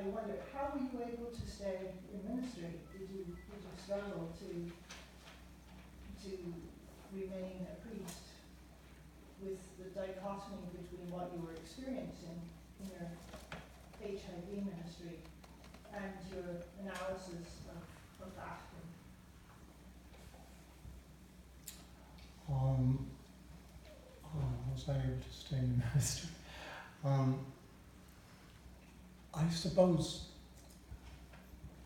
wonder, how were you able to stay in ministry? Did you struggle to remain a priest with the dichotomy between what you were experiencing in your HIV ministry and your analysis of that? Was I able to stay in ministry? I suppose,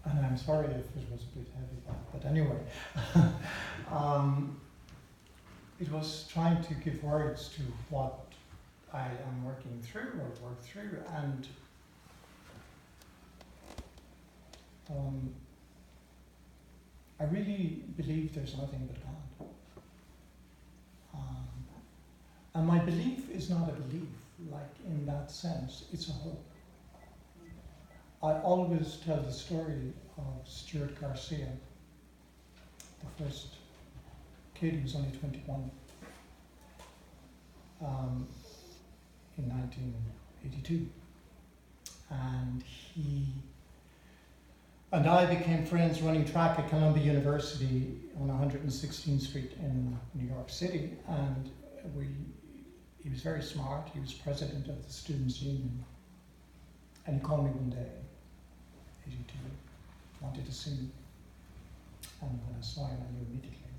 and I'm sorry if it was a bit heavy, but anyway, it was trying to give words to what I am working through or work through, and I really believe there's nothing but God. And my belief is not a belief, like in that sense, it's a hope. I always tell the story of Stuart Garcia, the first kid who was only 21, in 1982. And he and I became friends running track at Columbia University on 116th Street in New York City, and he was very smart. He was president of the Students' Union. And he called me one day, 82, wanted to see me. And when I saw him, I knew immediately.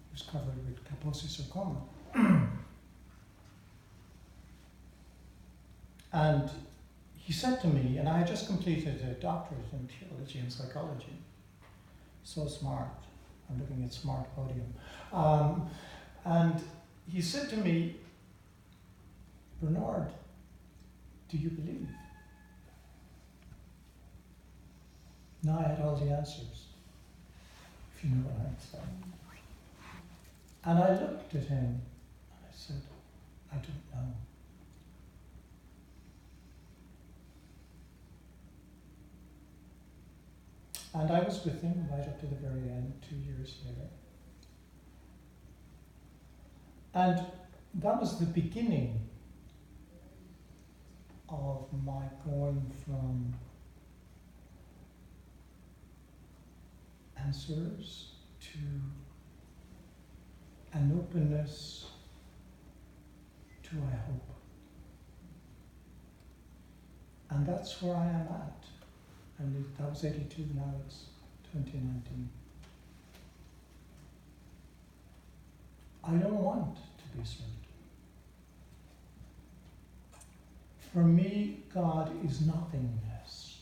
He was covered with Kaposi sarcoma. And he said to me, and I had just completed a doctorate in theology and psychology. So smart. I'm looking at smart podium. And he said to me, Bernard, do you believe? Now I had all the answers, if you know what I'm saying. And I looked at him and I said, I don't know. And I was with him right up to the very end, 2 years later. And that was the beginning of my going from answers to an openness to I hope. And that's where I am at. And that was 82, now it's 2019. I don't want to be certain. For me, God is nothingness.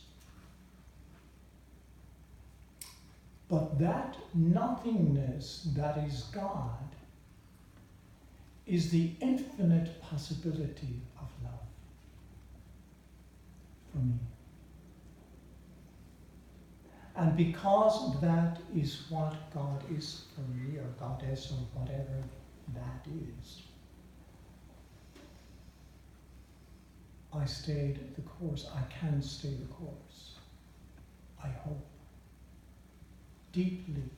But that nothingness that is God is the infinite possibility of love for me. And because that is what God is for me, or Goddess, or whatever that is, I stayed the course. I can stay the course. I hope deeply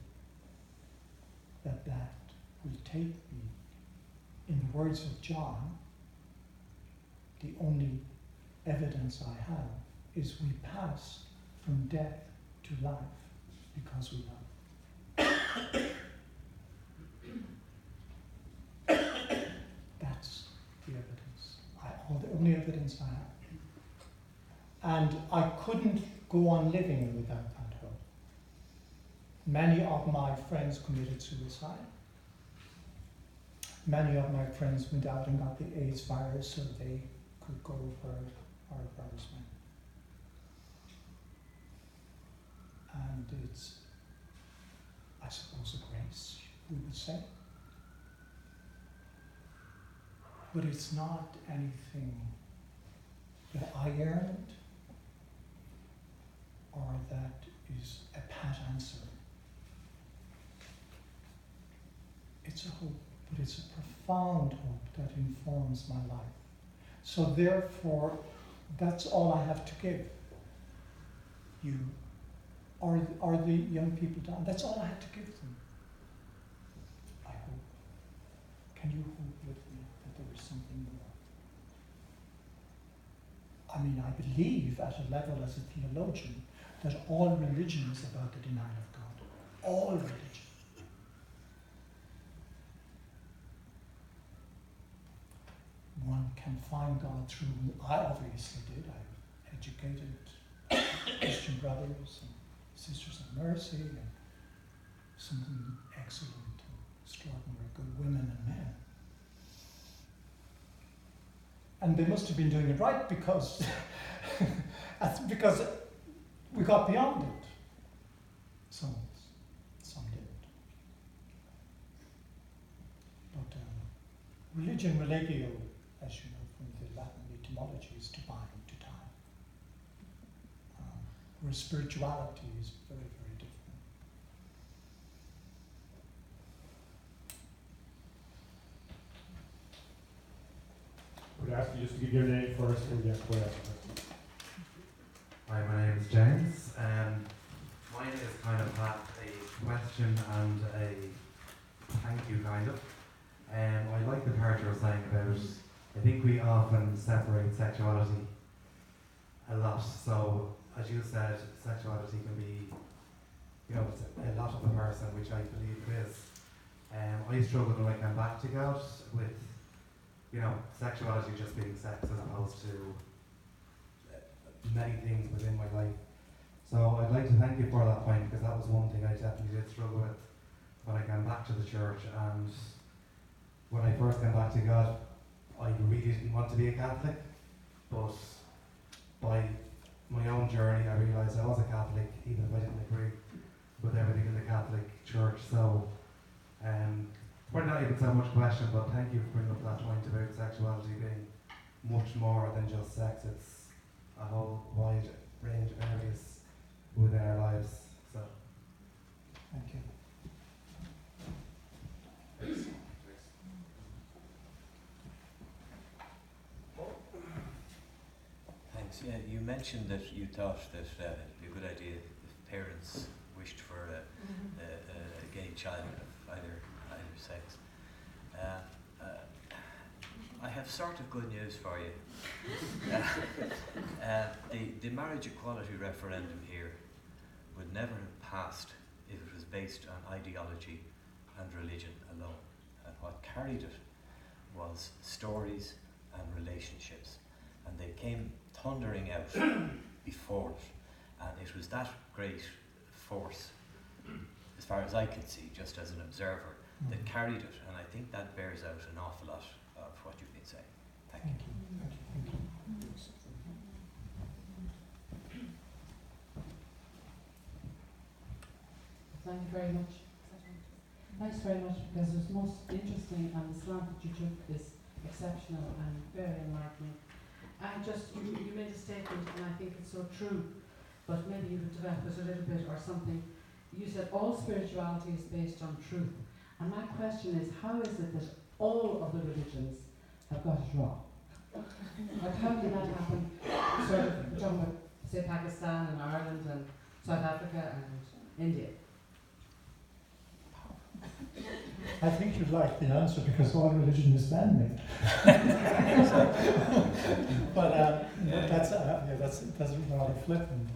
that will take me, in the words of John, the only evidence I have is we pass from death to life because we love. That's the evidence. The only evidence I have. And I couldn't go on living without that hope. Many of my friends committed suicide. Many of my friends went out and got the AIDS virus so they could go where our brothers went. And it's, I suppose, a grace, we would say. But it's not anything that I earned or that is a pat answer. It's a hope, but it's a profound hope that informs my life. So therefore, that's all I have to give you. Are the young people down? That's all I have to give them. I hope. Can you hope with me that there is something more? I I mean, I believe at a level as a theologian that all religion is about the denial of God. All religion. One can find God through, I obviously did. I educated Christian brothers and sisters of mercy and some excellent and extraordinary good women and men. And they must have been doing it right because because we got beyond it. Some didn't. But religion, religio, as you know from the Latin etymology, is to bind to time. Whereas spirituality is very, very different. I would ask you just to give your name first and get what else. Hi, my name is James. Mine is kind of a question and a thank you, kind of. I like the part you were saying about, I think we often separate sexuality a lot. So, as you said, sexuality can be, it's a lot of a person, which I believe it is. I struggle when I come back to God with, sexuality just being sex as opposed to many things within my life. So I'd like to thank you for that point, because that was one thing I definitely did struggle with when I came back to the church. And when I first came back to God, I really didn't want to be a Catholic, but by my own journey I realised I was a Catholic, even if I didn't agree with everything in the Catholic Church. So probably not even so much question, but thank you for bringing up that point about sexuality being much more than just sex. It's a whole wide range of areas within our lives. So Thank you. Thanks. Yeah, you mentioned that you thought that it'd be a good idea if parents wished for a gay child of either sex. I have sort of good news for you. The marriage equality referendum here would never have passed if it was based on ideology and religion alone. And what carried it was stories and relationships. And they came thundering out before it. And it was that great force, as far as I can see, just as an observer, that carried it. And I think that bears out an awful lot of what you've been saying. Thank you. Thank you very much. Thanks very much, because it was most interesting, and the slant that you took is exceptional and very enlightening. And you made a statement, and I think it's so true, but maybe you could develop it a little bit or something. You said all spirituality is based on truth. And my question is, how is it that all of the religions have got it wrong? Like, how did that happen? Sort of, we're talking about, say, Pakistan and Ireland and South Africa and India. I think you'd like the answer, because all religion is man-made. But that's rather flippant.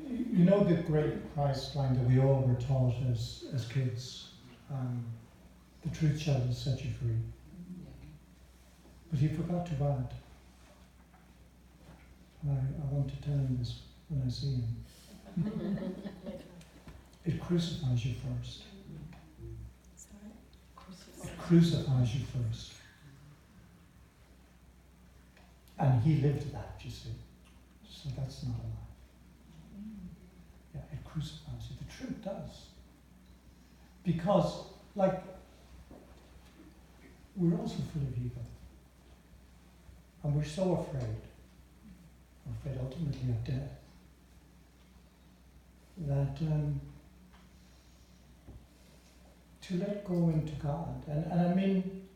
You know the great Christ line that we all were taught as kids, the truth shall set you free. But he forgot to add, I want to tell him this when I see him. It crucifies you first. It crucifies you first. And he lived that, you see. So that's not a lie. Yeah, it crucifies you. The truth does. Because, we're also full of evil. And we're so afraid. We're afraid ultimately of death. That to let go into God. And I mean,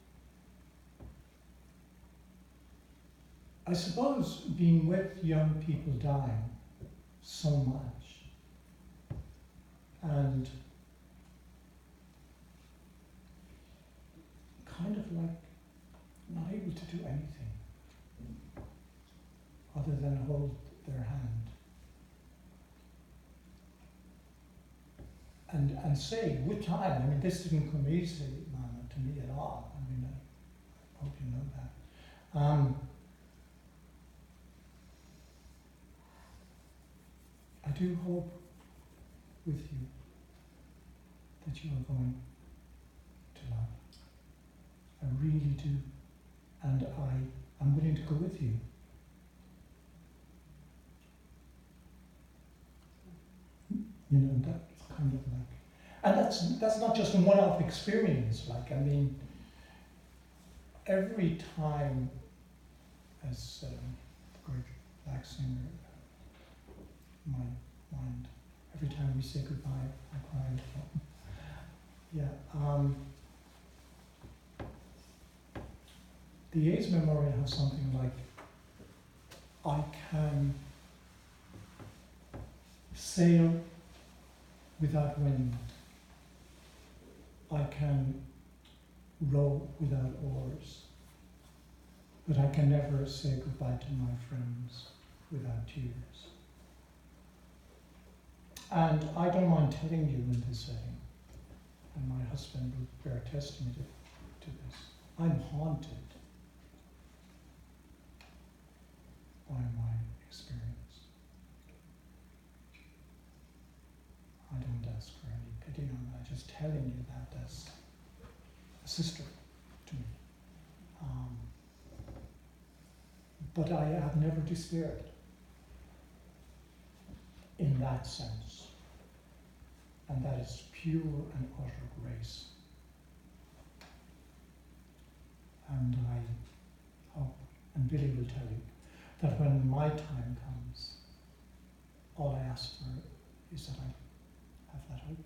I suppose being with young people dying so much, and kind of like and hold their hand. And say, with time, I mean, this didn't come easy, Mama, to me at all. I mean, I hope you know that. I do hope with you that you are going to love. I really do. And I'm willing to go with you. You know, that's kind of like, and that's not just a one-off experience. Like, I mean, every time, as the great black singer, my mind, every time we say goodbye, I cry. Yeah. The AIDS Memorial has something like, I can sail without wind. I can row without oars. But I can never say goodbye to my friends without tears. And I don't mind telling you in this setting, and my husband will bear testimony to this, I'm haunted by my experience. I don't ask for any pity on that, I'm just telling you that as a sister to me. But I have never despaired in that sense. And that is pure and utter grace. And I hope, and Billy will tell you, that when my time comes, all I ask for is that I have that hope.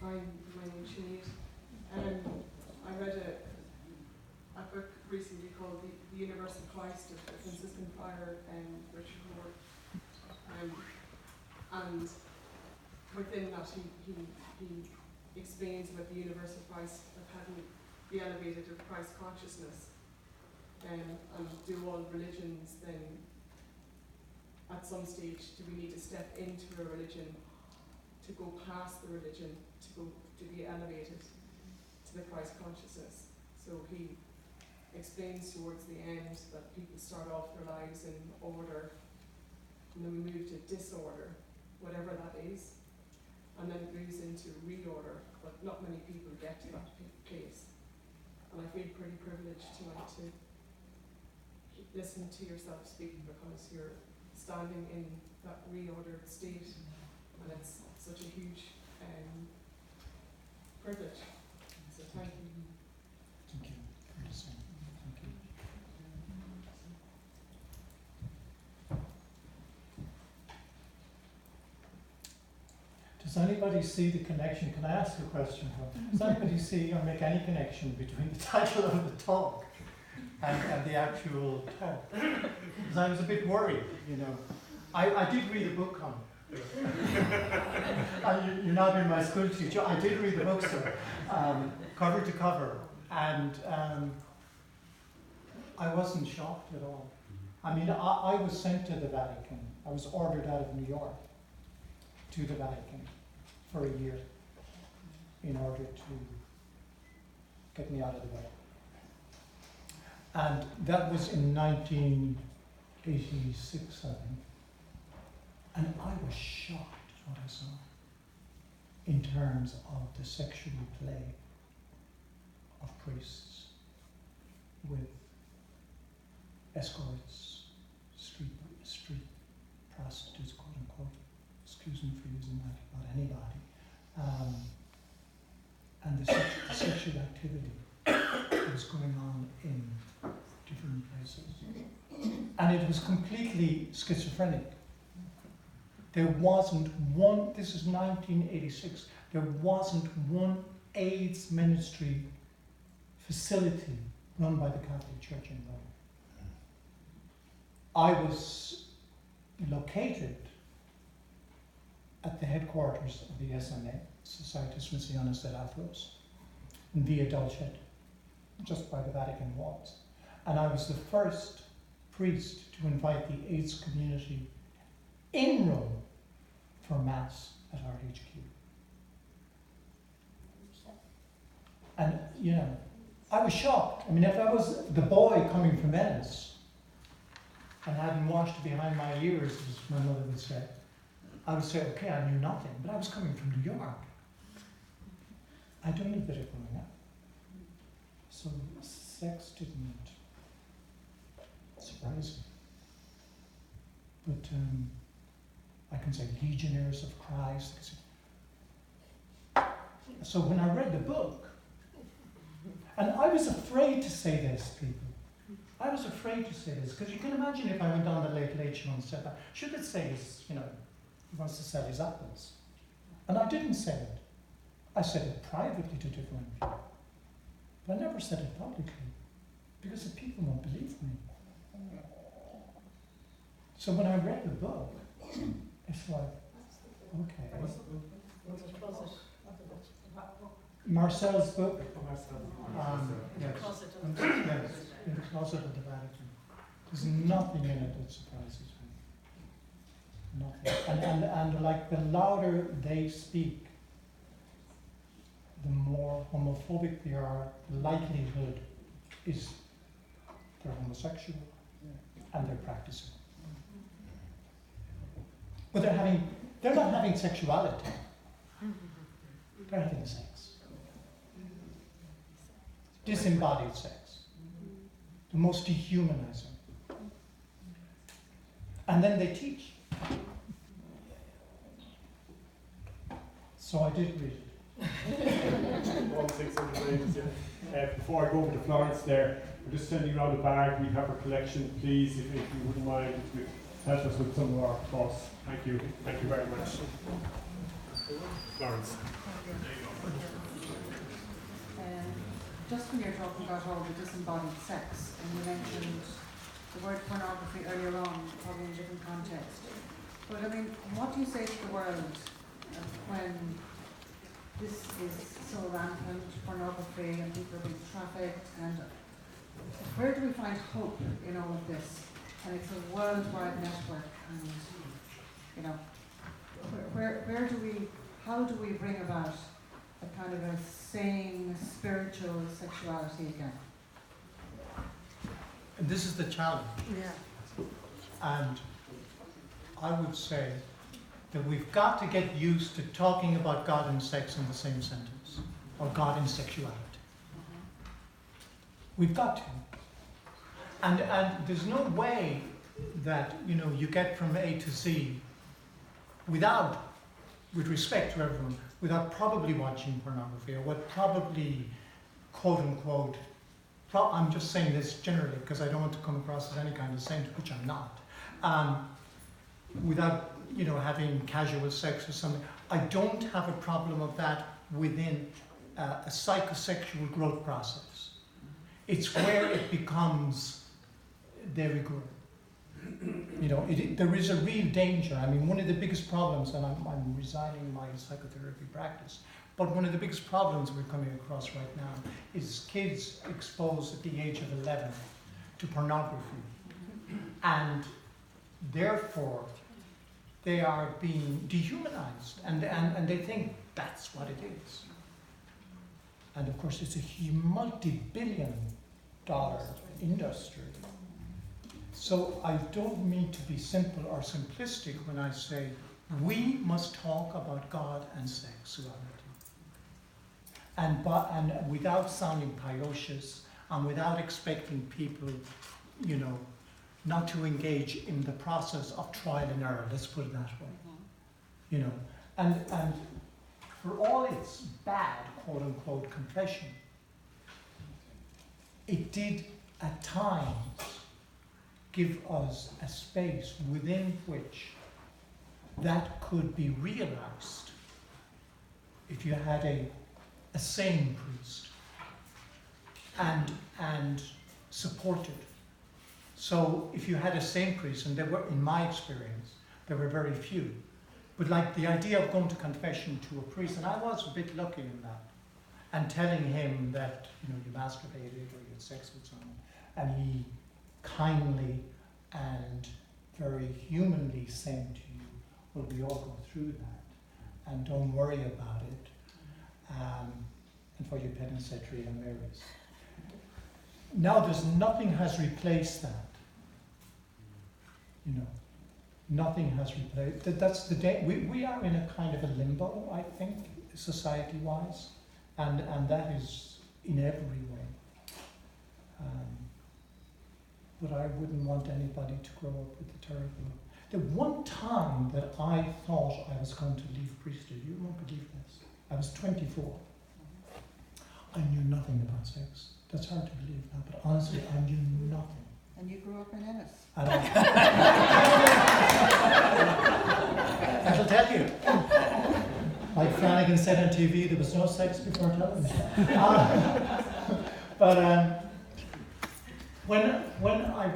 My name is Sinead. I read a book recently called The Universal Christ of the Franciscan Friar Richard Moore. And within that he explains about the universal Christ of having the elevated of Christ consciousness, and do all religions then at some stage do we need to step into a religion to go past the religion, to be elevated to the Christ consciousness. So he explains towards the end that people start off their lives in order, and then we move to disorder, whatever that is, and then it moves into reorder, but not many people get to that place. And I feel pretty privileged tonight to listen to yourself speak, because you're standing in that reordered state, and it's such a huge privilege. So thank you. Thank you. Thank you. Does anybody see the connection? Can I ask a question? Does anybody see or make any connection between the title of the talk and the actual talk? Because I was a bit worried, you know. I did read a book on it. You're not in my school teacher. I did read the book, sir, cover to cover, and I wasn't shocked at all. I mean, I was sent to the Vatican. I was ordered out of New York to the Vatican for a year in order to get me out of the way. And that was in 1986, I think. And I was shocked at what I saw in terms of the sexual play of priests with escorts, street prostitutes, quote unquote. Excuse me for using that about anybody. And the sexual activity that was going on in different places. And it was completely schizophrenic. There wasn't one, this is 1986, there wasn't one AIDS ministry facility run by the Catholic Church in Rome. I was located at the headquarters of the SMA, Societas Missiones et Afros, in Via Dulcet, just by the Vatican walls. And I was the first priest to invite the AIDS community in Rome for Mass at RHQ. And, you know, I was shocked. I mean, if I was the boy coming from Venice and hadn't washed behind my ears, as my mother would say, I would say, okay, I knew nothing, but I was coming from New York. I'd done a bit of growing up. So sex didn't surprise me. But I can say Legionnaires of Christ. So when I read the book, and I was afraid to say this, people. I was afraid to say this, because you can imagine if I went on the Late Show and said that, should it say he's, you know, he wants to sell his apples? And I didn't say it. I said it privately to different people. But I never said it publicly, because the people won't believe me. So when I read the book, it's like, okay. Marcel's book, yes, in the closet of the Vatican. There's nothing in it that surprises me. Nothing. And like the louder they speak, the more homophobic they are, the likelihood is they're homosexual and they're practicing. But they're not having sexuality. They're having sex. Disembodied sex. The most dehumanizing. And then they teach. So I did read it. All 600 pages, yeah. Before I go over to Florence there, we're just sending around the bag. We have our collection, please, if you wouldn't mind, to help us with some of our costs. Thank you. Thank you very much. Florence. Just when you're talking about all the disembodied sex, and you mentioned the word pornography earlier on, probably in a different context. But I mean, what do you say to the world when this is so rampant, pornography, and people are being trafficked, and where do we find hope in all of this? And it's a worldwide network, and you know, where do we, how do we bring about a kind of a sane, spiritual sexuality again? And this is the challenge. Yeah. And I would say that we've got to get used to talking about God and sex in the same sentence, or God and sexuality. We've got to. And there's no way that, you know, you get from A to Z without, with respect to everyone, without probably watching pornography, or what probably, quote unquote, I'm just saying this generally because I don't want to come across as any kind of saint, which I'm not, without, you know, having casual sex or something. I don't have a problem of that within a psychosexual growth process. It's where it becomes de rigueur. You know, there is a real danger. I mean, one of the biggest problems, and I'm resigning my psychotherapy practice, but one of the biggest problems we're coming across right now is kids exposed at the age of 11 to pornography. And therefore, they are being dehumanized, and they think that's what it is. And of course, it's a multi-billion-dollar industry. So I don't mean to be simple or simplistic when I say we must talk about God and sexuality. And without sounding pious, and without expecting people, you know, not to engage in the process of trial and error, let's put it that way. You know, and for all its bad, quote unquote, confession, it did at times give us a space within which that could be realized if you had a sane priest and supported. So if you had a sane priest, and there were, in my experience, there were very few, But like the idea of going to confession to a priest, and I was a bit lucky in that, and telling him that, you masturbated or you had sex with someone, and he kindly and very humanly saying to you, well, we all go through that, and don't worry about it, and for your penance set Three Hail Marys. Now nothing has replaced that. Nothing has replaced. That's the day. We are in a kind of a limbo, I think, society-wise, and that is in every way. But I wouldn't want anybody to grow up with the terrible. The one time that I thought I was going to leave priesthood, you won't believe this. I was 24. I knew nothing about sex. That's hard to believe now, but honestly, I knew nothing. And you grew up in Ennis. And I'll tell you, like Flanagan said on TV, there was no sex before television. But when I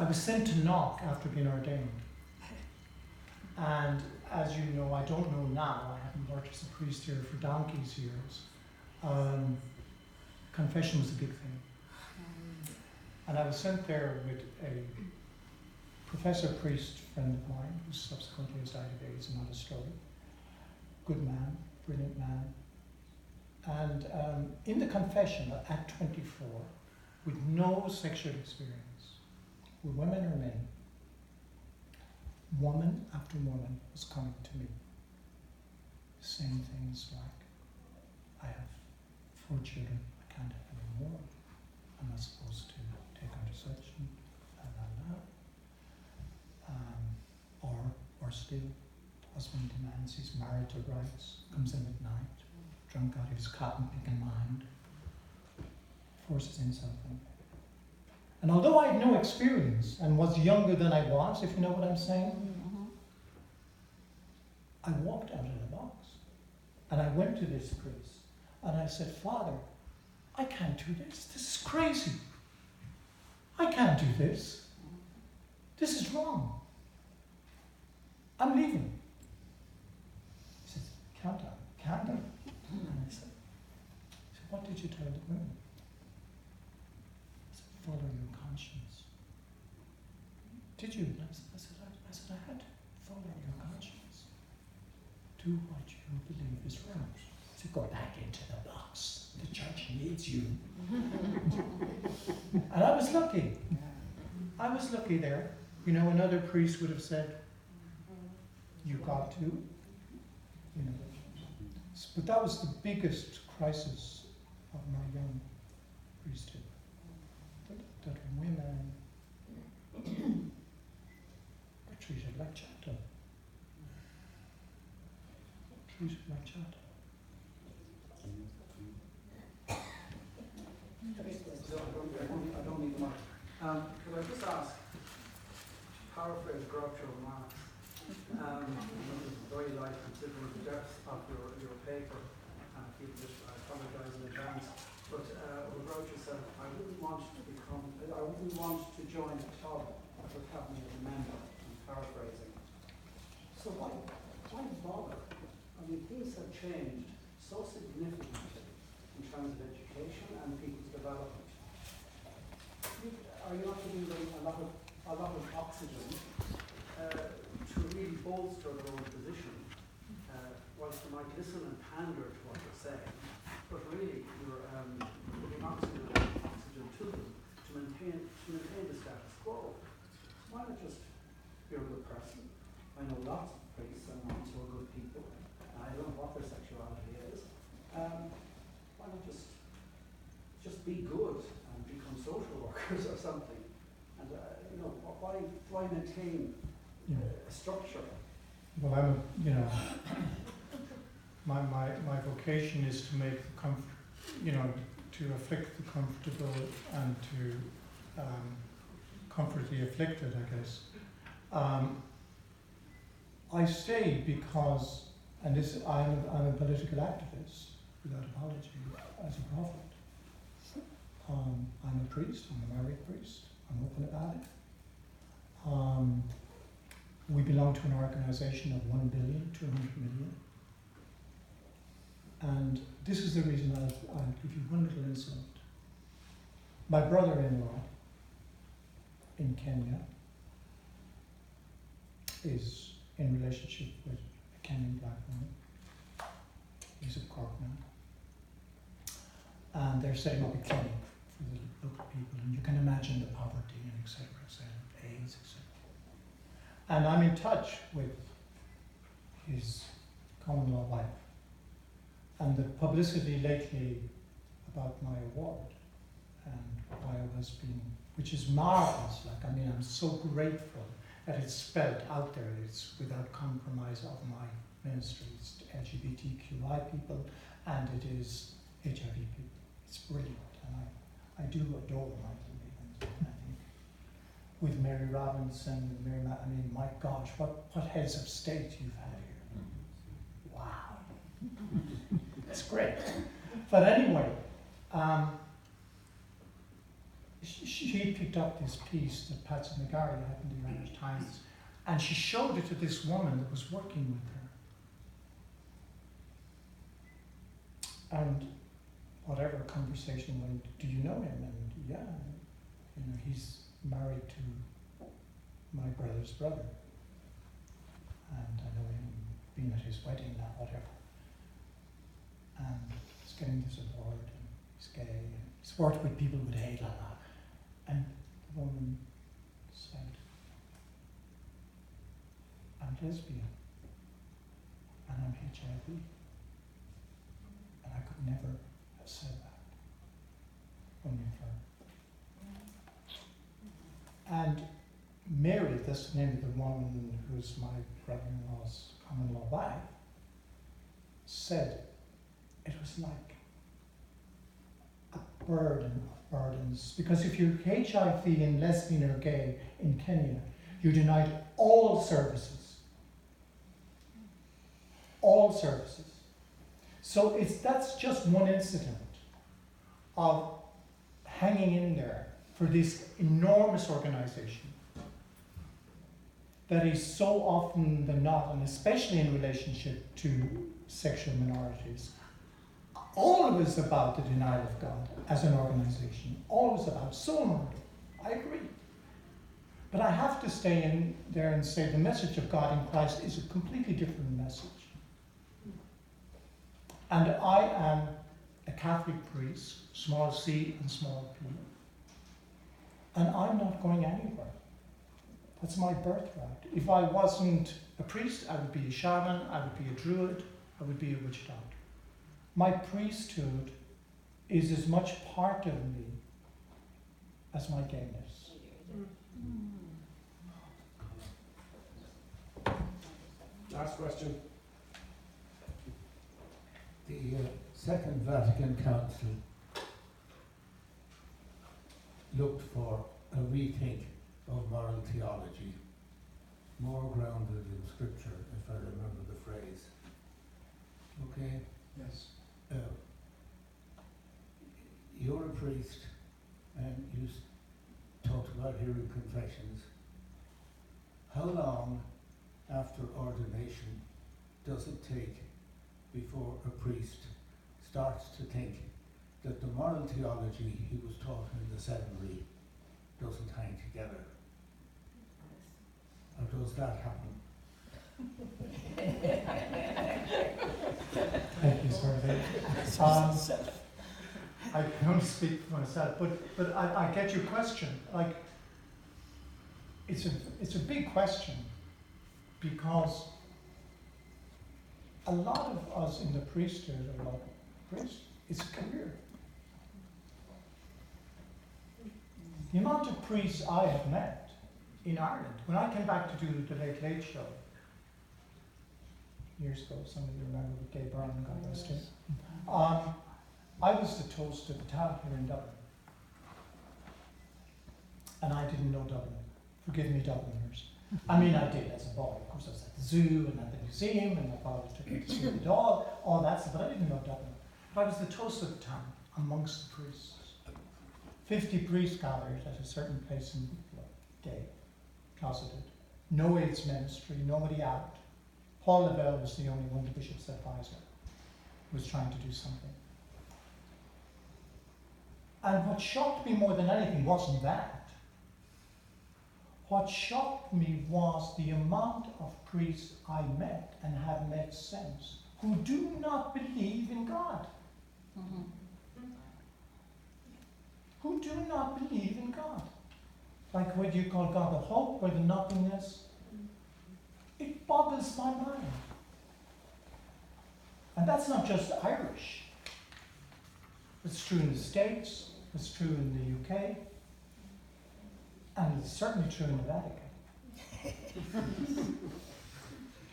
was sent to Knock after being ordained. And as you know, I don't know now, I haven't worked as a priest here for donkey's years. Confession was a big thing. And I was sent there with a professor priest friend of mine who subsequently has died of AIDS, another story. Good man, brilliant man. And in the confession at 24, with no sexual experience, with women or men, woman after woman was coming to me, saying things like, I have 4 children, I can't have any more. I'm not supposed to take contraception, or still, the husband demands his marital rights, comes in at night, drunk out of his cotton picking mind, forces himself in. And although I had no experience and was younger than I was, if you know what I'm saying, I walked out of the box. And I went to this priest and I said, Father, I can't do this. This is crazy. I can't do this. This is wrong. I'm leaving. He says, calm down. And I said, what did you tell the women? I said, follow your conscience. Did you? And I said, I had to follow your conscience. Do what you believe is right. So go back into the box. The church needs you. And I was lucky. I was lucky there. Another priest would have said, you got to. But that was the biggest crisis of my young priesthood. That women were treated like chattel. I don't need much. Could I just ask, paraphrase Groucho Marx, very light considering the depth of your paper, and I apologise in advance, but Groucho said, I wouldn't want to join a club that had me as a member. I'm paraphrasing. So why bother? I mean, things have changed so significantly in terms of education and people's development. Are you not giving them a lot of oxygen to really bolster their own position? Whilst they might listen and pander to what you're saying, but really you're giving oxygen to them to maintain the status quo. Why not just be a good person? I know lots of priests and nuns who are good people. I don't know what their sexuality is. Why not just be good and become social workers or something? And why maintain a structure? Well, my vocation is to make to afflict the comfortable and to comfort the afflicted, I guess. I stay because, and this, I'm a political activist without apology, as a prophet. I'm a priest, I'm a married priest, I'm open about it. We belong to an organization of 1,200,000,000. And this is the reason I'll give you one little insight. My brother-in-law in Kenya is in relationship with a Kenyan black woman. He's of Cork now. And they're setting up a clinic for the local people, and you can imagine the poverty and etc., AIDS, etc. And I'm in touch with his common law wife. And the publicity lately about my award and why I was being, which is marvelous, I'm so grateful that it's spelled out there, it's without compromise of my ministry. It's LGBTQI people and it is HIV people. It's brilliant, and I do adore Michael Meighan. I think with Mary Robinson, my gosh, what heads of state you've had here. Wow. It's great. But anyway, she picked up this piece that Patsy McGarry had in the Irish Times, and she showed it to this woman that was working with her. And whatever conversation went, do you know him? And yeah, he's married to my brother's brother. And I know him, been at his wedding now, whatever. And he's getting this award, and he's gay, and he's worked with people with hate, like that. And the woman said, I'm lesbian, and I'm HIV. And I could never have said that only for her. And Mary, that's the name of the woman who's my brother-in-law's common law wife, said it was like a burden of burdens. Because if you're HIV and lesbian or gay in Kenya, you're denied all services. All services. So that's just one incident of hanging in there for this enormous organization that is so often than not, and especially in relationship to sexual minorities, always about the denial of God as an organization, always about, so much. I agree. But I have to stay in there and say the message of God in Christ is a completely different message. And I am a Catholic priest, small c and small p, and I'm not going anywhere. That's my birthright. If I wasn't a priest, I would be a shaman, I would be a druid, I would be a witch doctor. My priesthood is as much part of me as my gayness. Last question. The Second Vatican Council looked for a rethink of moral theology, more grounded in Scripture, if I remember the phrase. Okay? Yes. You're a priest, and you talked about hearing confessions. How long after ordination does it take before a priest starts to think that the moral theology he was taught in the seminary doesn't hang together? Or does that happen? Thank you, sir. I can only speak for myself, but I get your question. Like, it's a big question, because a lot of us in the priesthood are like, priests, it's a career. The amount of priests I have met in Ireland, when I came back to do the Late Late Show years ago, some of you remember with Gay Byrne got arrested. I was the toast of the town here in Dublin. And I didn't know Dublin. Forgive me, Dubliners. I mean, I did as a boy. Of course, I was at the zoo and at the museum, and my father took me to see the dog, all that stuff, but I didn't know Dublin. But I was the toast of the town amongst the priests. 50 priests gathered at a certain place in Wicklow, gay, closeted. no AIDS ministry, nobody out. Paul Lavelle was the only one, the bishop's advisor, who was trying to do something. And what shocked me more than anything wasn't that. What shocked me was the amount of priests I met and have met since who do not believe in God. Who do not believe in God. Like what you call God, the hope or the nothingness. It boggles my mind. And that's not just Irish. It's true in the States, it's true in the UK, and it's certainly true in the Vatican.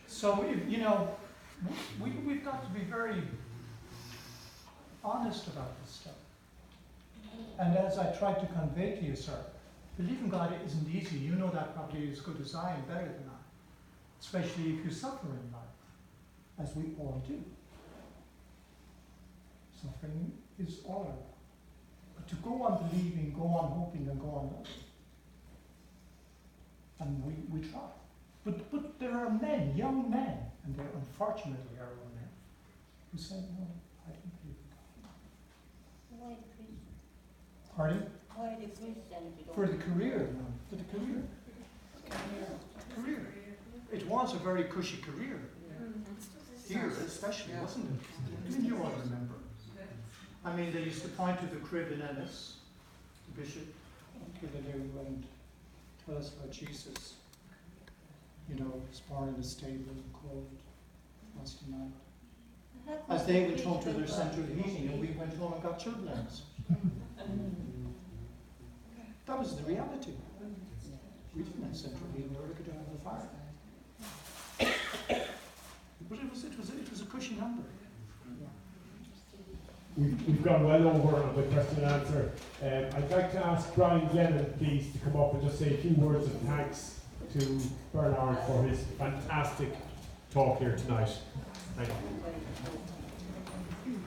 So, you know, we've got to be very honest about this stuff. And as I tried to convey to you, sir, believing God isn't easy. You know that probably as good as I and better than I. Especially if you suffer in life, as we all do. Suffering is all of it. But to go on believing, go on hoping, and go on loving. And we try. But there are men, young men, and there unfortunately are young men, who say, no, I don't believe in God. Why the priest? Pardon? Why the priest then if you don't? For the career, man. For the career. Career. It was a very cushy career. Here especially, wasn't it? I mean, you all remember. I mean, they used to point to the crib in Ennis, the bishop, Kildare, and tell us about Jesus. You know, he was born in a stable, cold, frosty night. As they went home to their central heating, and we went home and got chilblains. That was the reality. We didn't have central heating, we were looking to have the fire. But it was a cushy number. We've gone well over on the question and answer. I'd like to ask Brian Glennon, please, to come up and just say a few words of thanks to Bernard for his fantastic talk here tonight. Thank you.